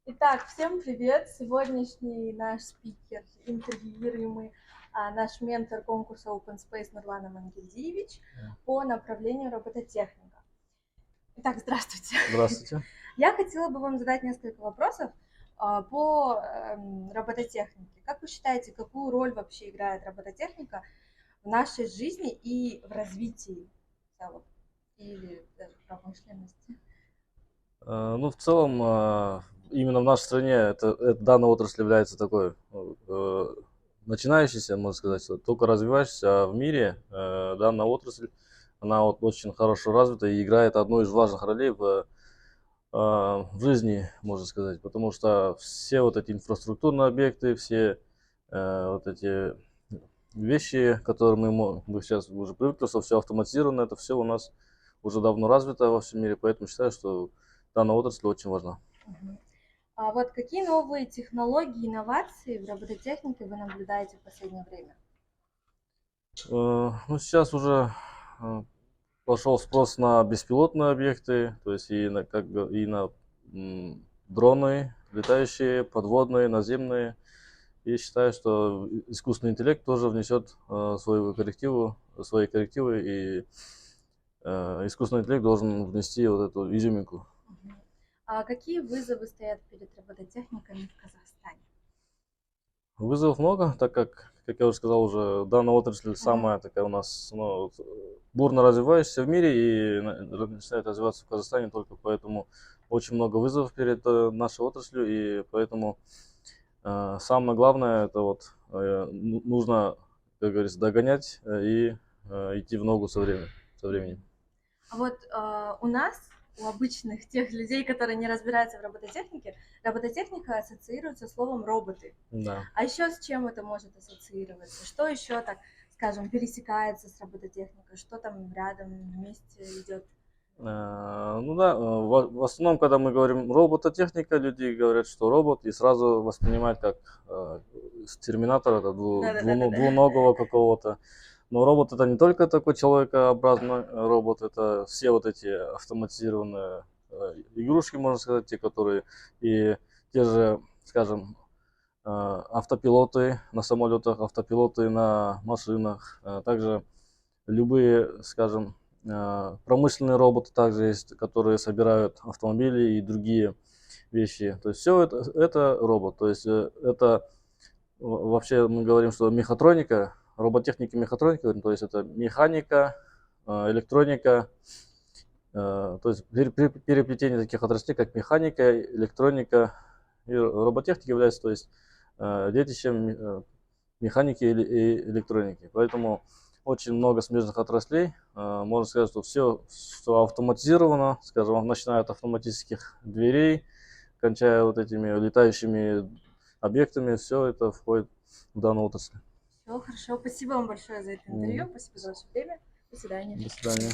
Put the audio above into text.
Итак, всем привет! Сегодняшний наш спикер, интервьюируемый, наш ментор конкурса Open Space Нурлан Амангельдиевич по направлению робототехника. Итак, здравствуйте. Здравствуйте. Я хотела бы вам задать несколько вопросов по робототехнике. Как вы считаете, какую роль вообще играет робототехника в нашей жизни и в развитии в целом, или даже промышленности? Ну, в целом, именно в нашей стране данная отрасль является такой начинающейся, можно сказать, только развивающейся, а в мире данная отрасль, она вот очень хорошо развита и играет одну из важных ролей в жизни, можно сказать, потому что все вот эти инфраструктурные объекты, все вот эти вещи, которые мы сейчас уже привыкли, что все автоматизировано, это все у нас уже давно развито во всем мире, поэтому считаю, что данная отрасль очень важна. А вот какие новые технологии, инновации в робототехнике вы наблюдаете в последнее время? Ну, сейчас уже пошел спрос на беспилотные объекты, то есть и на дроны, летающие, подводные, наземные. И считаю, что искусственный интеллект тоже внесет свои коррективы, и искусственный интеллект должен внести вот эту изюминку. А какие вызовы стоят перед робототехниками в Казахстане? Вызовов много, так как я уже сказал, уже данная отрасль самая такая у нас, ну, бурно развивающаяся в мире и начинает развиваться в Казахстане, только поэтому очень много вызовов перед нашей отраслью, и поэтому самое главное, это вот нужно, как говорится, догонять и идти в ногу со временем. А вот у нас, у обычных тех людей, которые не разбираются в робототехнике, робототехника ассоциируется с словом роботы. Да. А еще с чем это может ассоциироваться? Что еще, так скажем, пересекается с робототехникой? Что там рядом вместе идет? Ну да, в основном, когда мы говорим робототехника, люди говорят, что робот, и сразу воспринимают как с Терминатора, это Да-да-да-да-да. двуногого какого-то. Но робот это не только такой человекообразный робот, это все вот эти автоматизированные игрушки, можно сказать, те, которые и те же, скажем, автопилоты на самолетах, автопилоты на машинах, также любые, скажем, промышленные роботы также есть, которые собирают автомобили и другие вещи. То есть все это робот. То есть это вообще мы говорим, что мехатроника, роботехника и мехатроника, то есть это механика, электроника, то есть переплетение таких отраслей, как механика, электроника и роботехника является, то есть детищем механики и электроники. Поэтому очень много смежных отраслей. Можно сказать, что все автоматизировано, скажем, начиная от автоматических дверей, кончая вот этими летающими объектами, все это входит в данную отрасль. Все, хорошо. Спасибо вам большое за это интервью. Спасибо за ваше время. До свидания. До свидания.